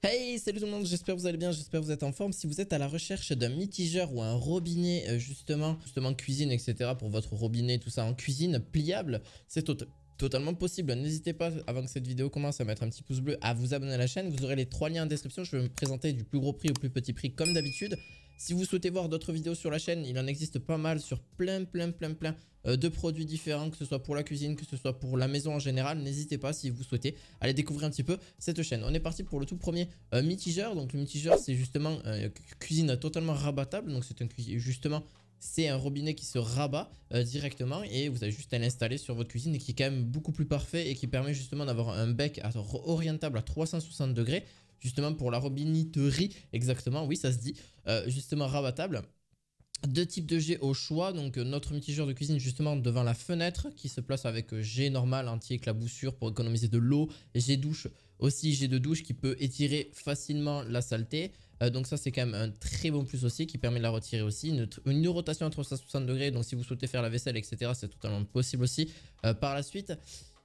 Hey, salut tout le monde, j'espère que vous allez bien, j'espère que vous êtes en forme. Si vous êtes à la recherche d'un mitigeur ou un robinet justement cuisine, etc. pour votre robinet, tout ça en cuisine pliable, c'est totalement possible. N'hésitez pas, avant que cette vidéo commence, à mettre un petit pouce bleu, à vous abonner à la chaîne. Vous aurez les 3 liens en description. Je vais me présenter du plus gros prix au plus petit prix comme d'habitude. Si vous souhaitez voir d'autres vidéos sur la chaîne, il en existe pas mal sur plein de produits différents, que ce soit pour la cuisine, que ce soit pour la maison en général. N'hésitez pas si vous souhaitez aller découvrir un petit peu cette chaîne. On est parti pour le tout premier mitigeur. Donc le mitigeur, c'est justement cuisine totalement rabattable. Donc c'est un robinet qui se rabat directement et vous avez juste à l'installer sur votre cuisine et qui est quand même beaucoup plus parfait et qui permet justement d'avoir un bec orientable à 360 degrés. Justement pour la robinetterie, exactement, oui ça se dit, justement rabattable. Deux types de jet au choix, donc notre mitigeur de cuisine justement devant la fenêtre qui se place avec jet normal, anti-éclaboussure pour économiser de l'eau, jet douche aussi, jet de douche qui peut étirer facilement la saleté. Donc ça c'est quand même un très bon plus aussi qui permet de la retirer aussi. Une rotation à 360 degrés, donc si vous souhaitez faire la vaisselle etc c'est totalement possible aussi. Par la suite,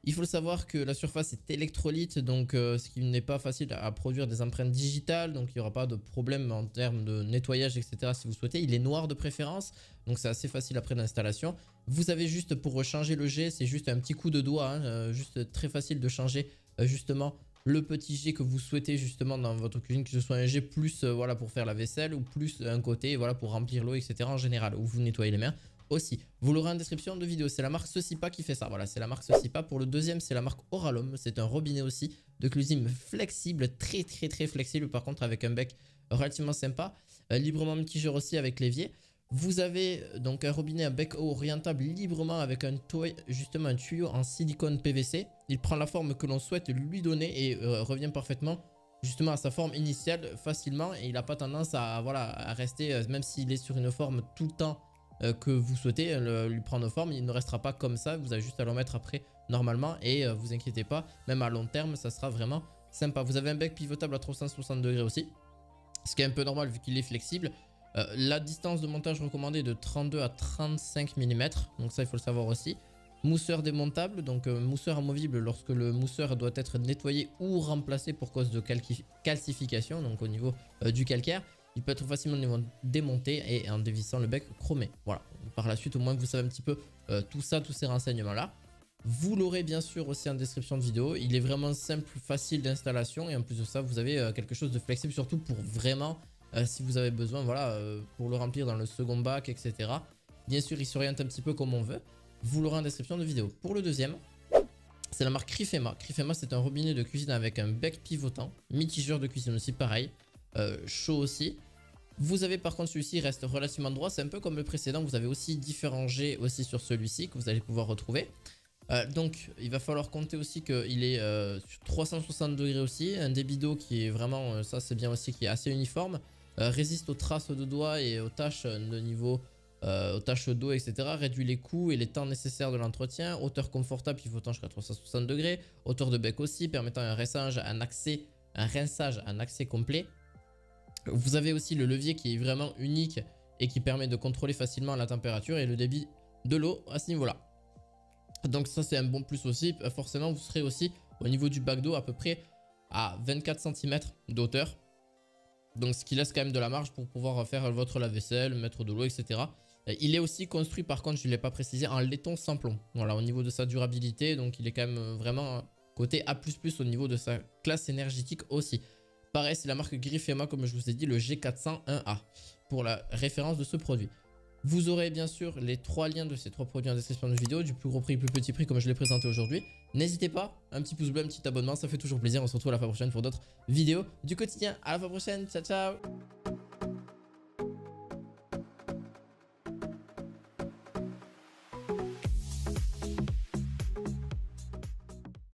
il faut le savoir que la surface est électrolyte, donc ce qui n'est pas facile à produire des empreintes digitales, donc il n'y aura pas de problème en termes de nettoyage, etc. si vous souhaitez. Il est noir de préférence, donc c'est assez facile après l'installation. Vous avez juste pour changer le jet, c'est juste un petit coup de doigt, hein, juste très facile de changer justement le petit jet que vous souhaitez justement dans votre cuisine, que ce soit un jet plus voilà, pour faire la vaisselle ou plus un côté voilà, pour remplir l'eau, etc. en général, où vous nettoyez les mains. Aussi, vous l'aurez en description de vidéo, c'est la marque Cecipa qui fait ça, voilà, c'est la marque Cecipa. Pour le deuxième, c'est la marque Oralum, c'est un robinet aussi de cuisine flexible, très flexible par contre avec un bec relativement sympa, librement mitigeur aussi avec l'évier. Vous avez donc un robinet à bec orientable librement avec un tuyau en silicone PVC. Il prend la forme que l'on souhaite lui donner et revient parfaitement justement à sa forme initiale facilement et il n'a pas tendance à, voilà, à rester, même s'il est sur une forme tout le temps que vous souhaitez lui prendre forme, il ne restera pas comme ça, vous avez juste à le remettre après normalement et vous inquiétez pas, même à long terme ça sera vraiment sympa. Vous avez un bec pivotable à 360 degrés aussi, ce qui est un peu normal vu qu'il est flexible. La distance de montage recommandée est de 32 à 35 mm, donc ça il faut le savoir aussi. Mousseur démontable, donc mousseur amovible lorsque le mousseur doit être nettoyé ou remplacé pour cause de calcification, donc au niveau du calcaire. Il peut être facilement démonté et en dévissant le bec chromé. Voilà, par la suite au moins que vous savez un petit peu tout ça, tous ces renseignements là. Vous l'aurez bien sûr aussi en description de vidéo. Il est vraiment simple, facile d'installation et en plus de ça vous avez quelque chose de flexible surtout pour vraiment si vous avez besoin, voilà, pour le remplir dans le second bac etc. Bien sûr il s'oriente un petit peu comme on veut. Vous l'aurez en description de vidéo. Pour le deuxième, c'est la marque Crifema. Crifema c'est un robinet de cuisine avec un bec pivotant, mitigeur de cuisine aussi pareil. Chaud aussi. Vous avez par contre celui-ci reste relativement droit, c'est un peu comme le précédent, vous avez aussi différents jets aussi sur celui-ci que vous allez pouvoir retrouver. Donc il va falloir compter aussi qu'il est sur 360 degrés aussi, un débit d'eau qui est vraiment, ça c'est bien aussi, qui est assez uniforme, résiste aux traces de doigts et aux taches de niveau, aux taches d'eau etc, réduit les coûts et les temps nécessaires de l'entretien, hauteur confortable pivotant jusqu'à 360 degrés, hauteur de bec aussi permettant un rinçage, un rinçage en accès complet. Vous avez aussi le levier qui est vraiment unique et qui permet de contrôler facilement la température et le débit de l'eau à ce niveau-là. Donc ça c'est un bon plus aussi. Forcément vous serez aussi au niveau du bac d'eau à peu près à 24 cm d'hauteur. Donc ce qui laisse quand même de la marge pour pouvoir faire votre lave-vaisselle, mettre de l'eau etc. Il est aussi construit par contre, je ne l'ai pas précisé, en laiton sans plomb. Voilà, au niveau de sa durabilité, donc il est quand même vraiment côté A++ au niveau de sa classe énergétique aussi. Pareil, c'est la marque Grifema, comme je vous ai dit, le G401A, pour la référence de ce produit. Vous aurez bien sûr les 3 liens de ces 3 produits en description de vidéo, du plus gros prix, plus petit prix, comme je l'ai présenté aujourd'hui. N'hésitez pas, un petit pouce bleu, un petit abonnement, ça fait toujours plaisir. On se retrouve à la fois prochaine pour d'autres vidéos du quotidien. À la fois prochaine, ciao ciao.